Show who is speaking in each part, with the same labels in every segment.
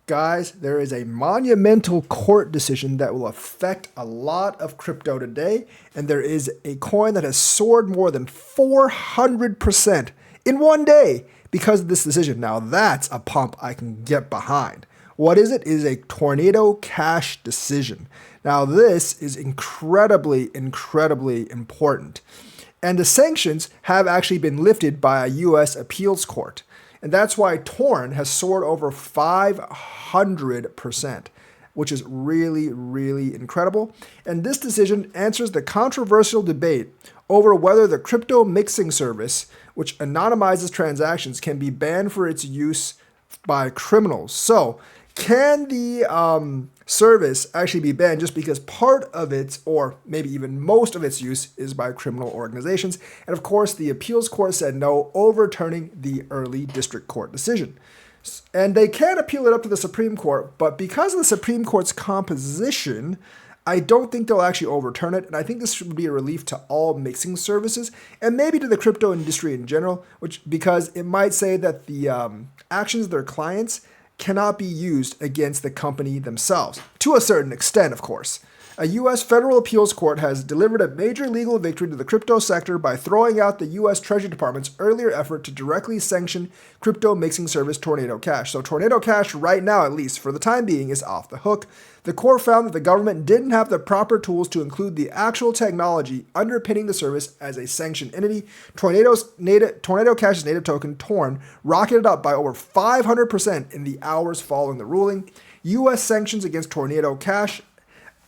Speaker 1: Guys, there is a monumental court decision that will affect a lot of crypto today, and there is a coin that has soared more than 400% in one day because of this decision. Now, that's a pump I can get behind. What is it? It is a Tornado Cash decision. Now, this is incredibly important. And the sanctions have actually been lifted by a U.S. appeals court. And that's why Torn has soared over 500%, which is really incredible. And this decision answers the controversial debate over whether the crypto mixing service, which anonymizes transactions, can be banned for its use by criminals. So, can the service actually be banned just because part of its, or maybe even most of its use, is by criminal organizations? And of course, the appeals court said no, overturning the early district court decision. And they can appeal it up to the Supreme Court, but because of the Supreme Court's composition, I don't think they'll actually overturn it, and I think this should be a relief to all mixing services, and maybe to the crypto industry in general, because it might say that the actions of their clients cannot be used against the company themselves, to a certain extent, of course. A U.S. federal appeals court has delivered a major legal victory to the crypto sector by throwing out the U.S. Treasury Department's earlier effort to directly sanction crypto mixing service Tornado Cash. So Tornado Cash, right now at least, for the time being, is off the hook. The court found that the government didn't have the proper tools to include the actual technology underpinning the service as a sanctioned entity. Tornado Cash's native token, Torn, rocketed up by over 500% in the hours following the ruling. U.S. sanctions against Tornado Cash,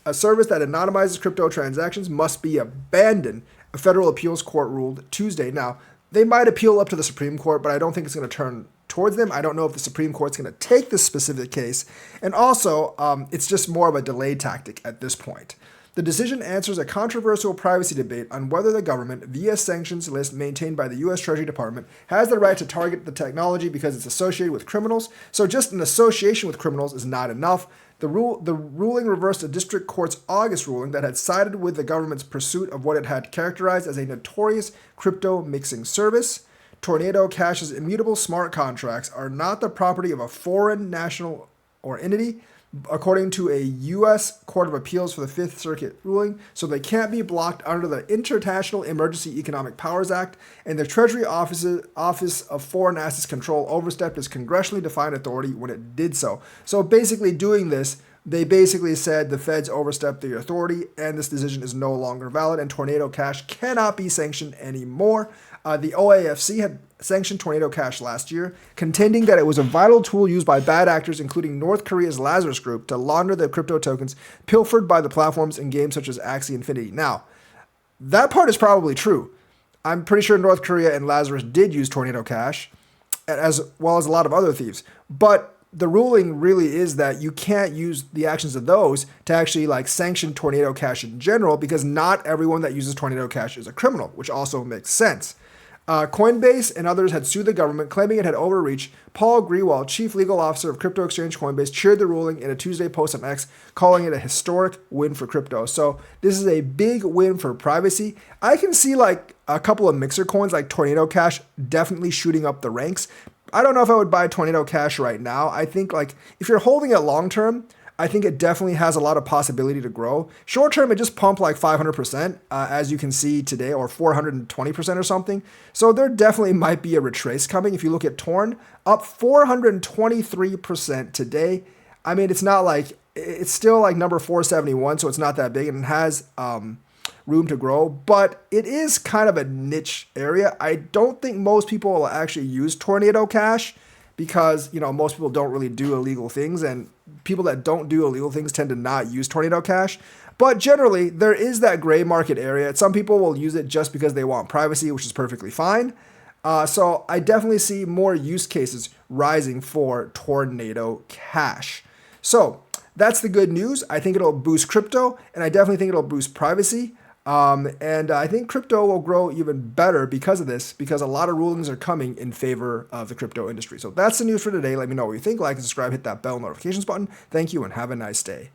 Speaker 1: a service that anonymizes crypto transactions, must be abandoned, a federal appeals court ruled Tuesday. Now, they might appeal up to the Supreme Court, but I don't think it's going to turn towards them. I don't know if the Supreme Court's going to take this specific case. And also, it's just more of a delay tactic at this point. The decision answers a controversial privacy debate on whether the government, via sanctions list maintained by the U.S. Treasury Department, has the right to target the technology because it's associated with criminals. So just an association with criminals is not enough. The ruling reversed a district court's August ruling that had sided with the government's pursuit of what it had characterized as a notorious crypto mixing service. Tornado Cash's immutable smart contracts are not the property of a foreign national or entity, according to a U.S. Court of Appeals for the Fifth Circuit ruling, so they can't be blocked under the International Emergency Economic Powers Act, and the Treasury Office of Foreign Assets Control overstepped its congressionally defined authority when it did so. So basically doing this, they basically said the feds overstepped their authority, and this decision is no longer valid, and Tornado Cash cannot be sanctioned anymore. The OAFC had sanctioned Tornado Cash last year, contending that it was a vital tool used by bad actors, including North Korea's Lazarus Group, to launder the crypto tokens pilfered by the platforms in games such as Axie Infinity. Now, that part is probably true. I'm pretty sure North Korea and Lazarus did use Tornado Cash, as well as a lot of other thieves. But the ruling really is that you can't use the actions of those to actually sanction Tornado Cash in general, because not everyone that uses Tornado Cash is a criminal, which also makes sense. Coinbase and others had sued the government, claiming it had overreached. Paul Grewal, chief legal officer of crypto exchange Coinbase, cheered the ruling in a Tuesday post on X, calling it a historic win for crypto. So this is a big win for privacy. I can see a couple of mixer coins like Tornado Cash definitely shooting up the ranks. I don't know if I would buy Tornado Cash right now. I think if you're holding it long term, I think it definitely has a lot of possibility to grow. Short term, it just pumped 500%, as you can see today, or 420% or something. So there definitely might be a retrace coming. If you look at Torn, up 423% today. I mean, it's not it's still number 471, so it's not that big, and it has room to grow, but it is kind of a niche area. I don't think most people will actually use Tornado Cash, because most people don't really do illegal things, and people that don't do illegal things tend to not use Tornado Cash. But generally, there is that gray market area. Some people will use it just because they want privacy, which is perfectly fine. So I definitely see more use cases rising for Tornado Cash. So that's the good news. I think it'll boost crypto, and I definitely think it'll boost privacy. And I think crypto will grow even better because of this, because a lot of rulings are coming in favor of the crypto industry. So that's the news for today. Let me know what you think. Like and subscribe, hit that bell notifications button. Thank you, and have a nice day.